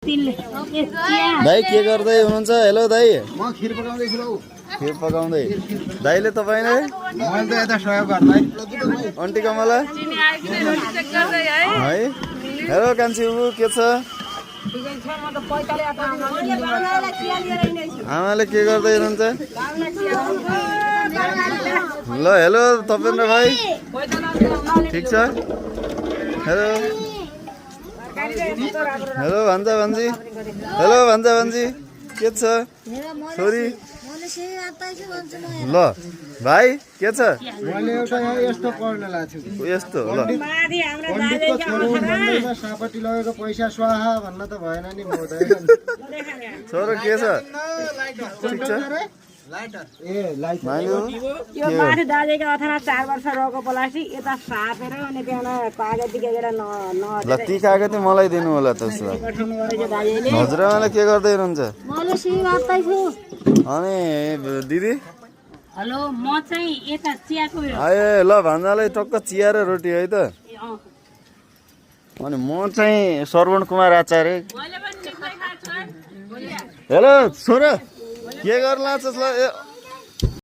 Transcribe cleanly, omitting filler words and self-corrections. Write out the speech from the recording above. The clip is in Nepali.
दाइ के गर्दै हुनुहुन्छ? हेलो दाइ, म खिर पकाउँदैछु बाउ। खिर पकाउँदै। दाइले तपाईँले? मैले त यता सहयोग गर्दै। आन्टी कमला है। हेलो कान्छी बाबु, के छ? आमाले के गर्दै हुनुहुन्छ? ल हेलो तपेन्द्र भाइ, ठिक छ? हेलो हेलो भान्जा भान्जी, हेलो भान्जा भान्जी, के छ छोरी? ल भाइ के छ? मैले एउटा यस्तो पढ्न लाएको छु। यस्तो ल पण्डितको छोरो मन्दिरमा सापटी लगेको पैसा स्वाहा भन्न त भएन नि म त। छोरो के छ? ठिक छ? ए लाइट माइलो यो माथि दाजेको अथवा 4 वर्ष रहेको पलासी यता सापेर अनि त्यहाँ कागती केकेर ल ती कागती मलाई दिनु होला त उसलाई। हजुरआमाले के गर्दै हुनुहुन्छ? मैले सिंह राख्दै छु। अनि दिदी? हेलो, म चाहिँ यता चियाको आए ल भान्जालाई टक्क चिया र रोटी है त। अनि म चाहिँ श्रवण कुमार आचार्य। हेलो छोरा, के गर्न लाग्छ?